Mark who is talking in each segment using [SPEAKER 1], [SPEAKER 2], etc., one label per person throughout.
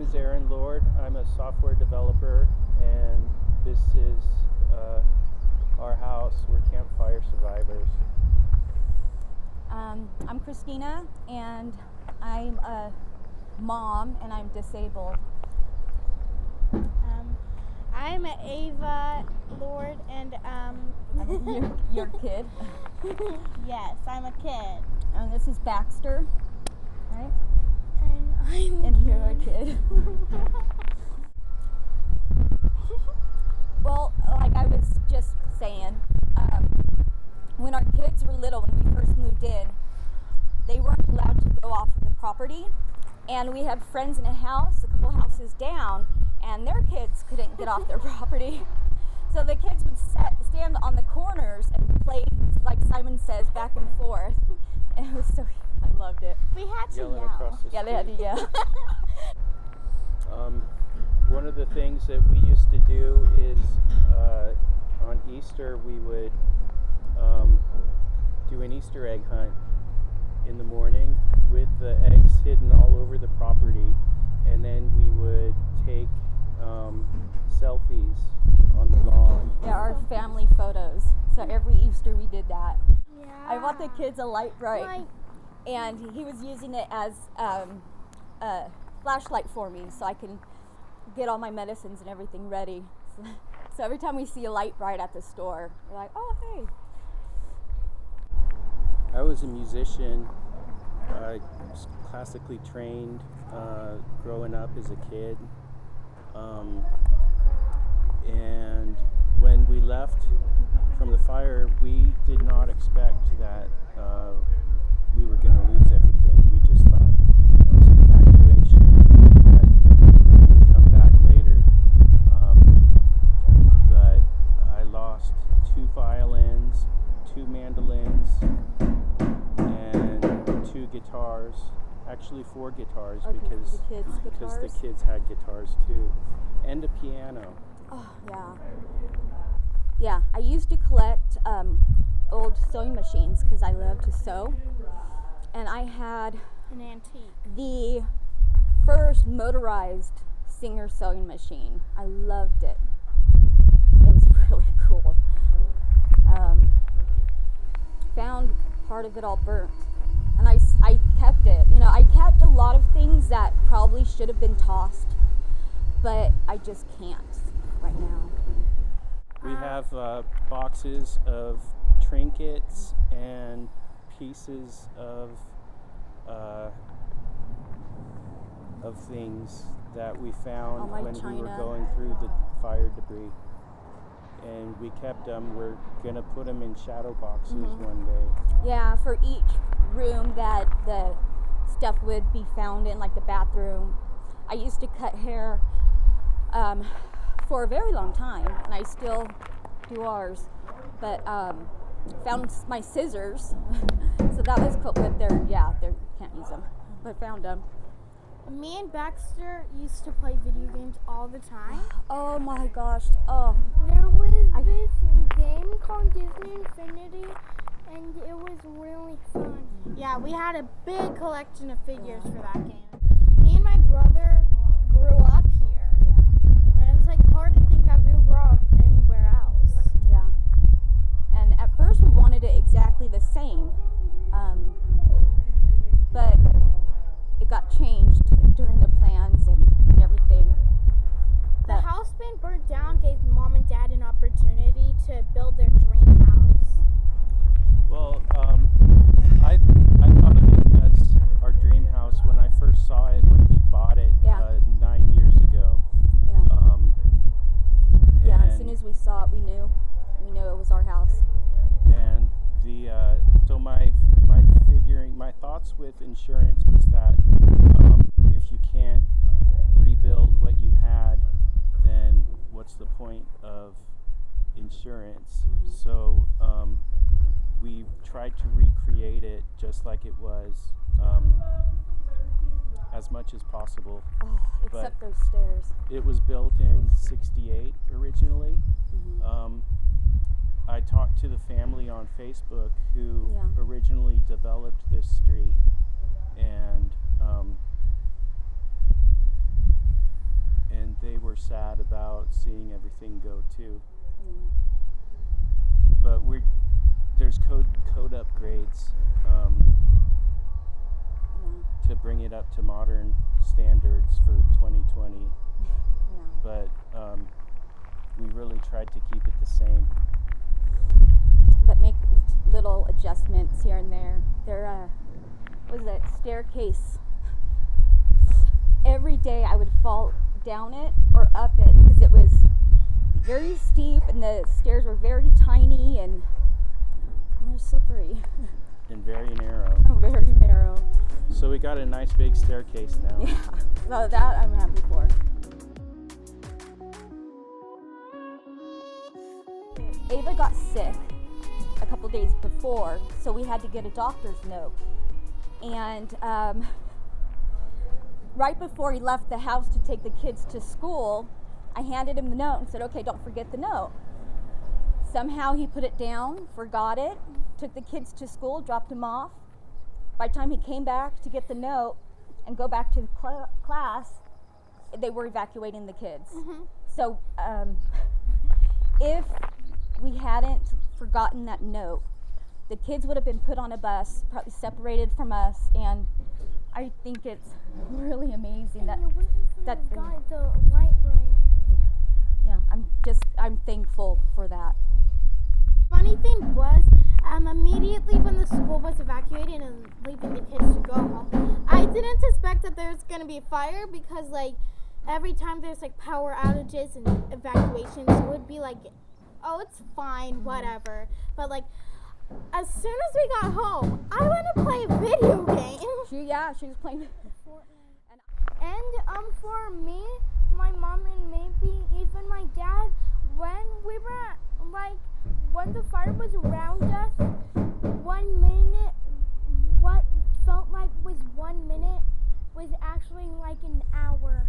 [SPEAKER 1] is Ava and Lord. I'm a software developer, and this is our house. We're campfire survivors.
[SPEAKER 2] I'm Christina, and I'm a mom, and I'm disabled.
[SPEAKER 3] I'm Ava Lord, and
[SPEAKER 2] You're a kid.
[SPEAKER 3] yes, I'm a kid.
[SPEAKER 2] And this is Baxter, right?
[SPEAKER 3] And
[SPEAKER 2] you're a kid. Well, like I was just saying, when our kids were little, when we first moved in, they weren't allowed to go off of the property, and we had friends in a house, a couple houses down, and their kids couldn't get off their property. So the kids would stand on the corners and play, like Simon says, back and forth. And it was so, I loved it.
[SPEAKER 3] we had to
[SPEAKER 1] Yelling
[SPEAKER 3] yell.
[SPEAKER 1] across the
[SPEAKER 2] Yeah, they had to
[SPEAKER 1] street.
[SPEAKER 2] yell.
[SPEAKER 1] One of the things that we used to do is on Easter we would do an Easter egg hunt in the morning with the eggs hidden all over the property, and then we would take selfies on the lawn.
[SPEAKER 2] Yeah, our family photos. So every Easter we did that.
[SPEAKER 3] Yeah.
[SPEAKER 2] I bought the kids a light bright, and he was using it as a flashlight for me, so I can get all my medicines and everything ready. So every time we see a light bright at the store, we're like, oh, hey.
[SPEAKER 1] I was a musician. I was classically trained growing up as a kid. And when we left from the fire, we did not expect that we were going to lose everything. We just thought it was an evacuation, that we would come back later. But I lost 2 violins, 2 mandolins, and 2 guitars. Actually 4 guitars, because the kids had guitars too, and a piano.
[SPEAKER 2] Oh, yeah. Yeah, I used to collect old sewing machines because I love to sew. And I had
[SPEAKER 3] an antique.
[SPEAKER 2] the first motorized Singer sewing machine. I loved it. It was really cool. Found part of it all burnt. And I kept it. You know, I kept a lot of things that probably should have been tossed, but I just can't right now.
[SPEAKER 1] We have boxes of trinkets and pieces of things that we found when we were going through the fire debris. And we kept them. We're gonna put them in shadow boxes one day.
[SPEAKER 2] Yeah, for each room that the stuff would be found in, like the bathroom. I used to cut hair for a very long time, and I still do ours. But found my scissors, so that was cool. But they can't use them. But found them.
[SPEAKER 3] Me and Baxter used to play video games all the time.
[SPEAKER 2] Oh my gosh! Oh.
[SPEAKER 4] There was this game called Disney Infinity, and it was really fun.
[SPEAKER 3] Yeah, we had a big collection of figures for that game. Me and my brother grew up here. And it was like hard to think that we would grow up anywhere else.
[SPEAKER 2] Yeah. And at first we wanted it exactly the same, but it got changed during the plans and everything.
[SPEAKER 3] The house being burnt down gave Mom and Dad an opportunity to build their dream house.
[SPEAKER 1] Well, I thought of it as our dream house when I first saw it, when we bought it 9 years ago.
[SPEAKER 2] Yeah, as soon as we saw it, we knew it was our house.
[SPEAKER 1] And so my thoughts with insurance was that if you can't rebuild what you had, then what's the point of insurance? So we tried to recreate it just like it was, as much as possible.
[SPEAKER 2] Oh, except those stairs.
[SPEAKER 1] It was built in '68 originally. I talked to the family on Facebook who originally developed this street, and we're sad about seeing everything go too. But there's code upgrades to bring it up to modern standards for 2020. But we really tried to keep it the same.
[SPEAKER 2] But make little adjustments here and there. There was a staircase. Every day I would fall down it or up it because it was very steep and the stairs were very tiny and they're slippery.
[SPEAKER 1] And very narrow.
[SPEAKER 2] Very narrow.
[SPEAKER 1] So we got a nice big staircase now.
[SPEAKER 2] Yeah, so that I'm happy for. Ava got sick a couple days before, so we had to get a doctor's note. And right before he left the house to take the kids to school, I handed him the note and said, okay, don't forget the note. Somehow he put it down, forgot it, took the kids to school, dropped them off. By the time he came back to get the note and go back to the class, they were evacuating the kids. So if we hadn't forgotten that note, the kids would have been put on a bus, probably separated from us, and I think it's really amazing that
[SPEAKER 4] you wouldn't even
[SPEAKER 2] that
[SPEAKER 4] have got the light bright.
[SPEAKER 2] yeah, I'm thankful for that.
[SPEAKER 3] Funny thing was, immediately when the school was evacuating and leaving the kids to go home, I didn't suspect that there was going to be a fire because, like, every time there's, like, power outages and evacuations, it would be like, oh, it's fine, whatever. But, like, as soon as we got home, I went to play a video game.
[SPEAKER 2] She was playing Fortnite.
[SPEAKER 4] And for me, my mom and maybe even my dad, when we were when the fire was around us, 1 minute, what felt like was 1 minute was actually like an hour.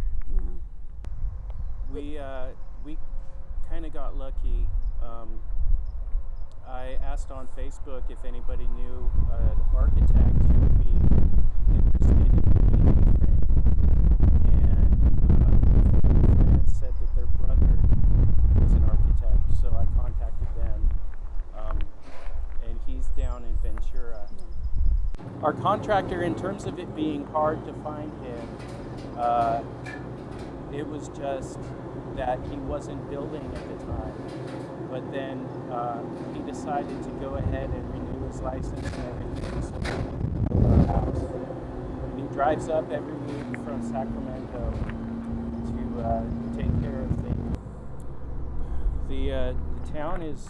[SPEAKER 1] We kind of got lucky. I asked on Facebook if anybody knew an architect who would be interested in doing anything, and friends said that their brother was an architect, so I contacted them, and he's down in Ventura. Our contractor, in terms of it being hard to find him, it was just that he wasn't building at the time. But then he decided to go ahead and renew his license and everything, so we can build our house. And he drives up every week from Sacramento to take care of things. The town is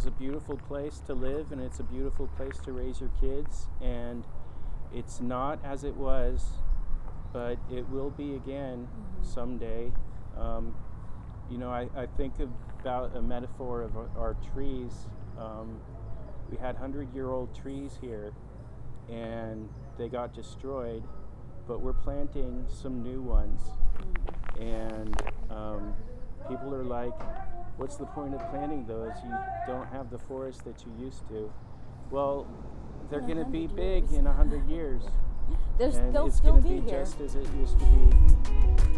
[SPEAKER 1] a beautiful place to live, and it's a beautiful place to raise your kids. And it's not as it was, but it will be again someday. I think about a metaphor of our trees. We had 100-year-old trees here, and they got destroyed, but we're planting some new ones. And people are like, what's the point of planting those? You don't have the forest that you used to. Well, they're going to be big in 100 years.
[SPEAKER 2] They'll
[SPEAKER 1] and it's
[SPEAKER 2] still
[SPEAKER 1] going to
[SPEAKER 2] be
[SPEAKER 1] be
[SPEAKER 2] here.
[SPEAKER 1] just as it used to be.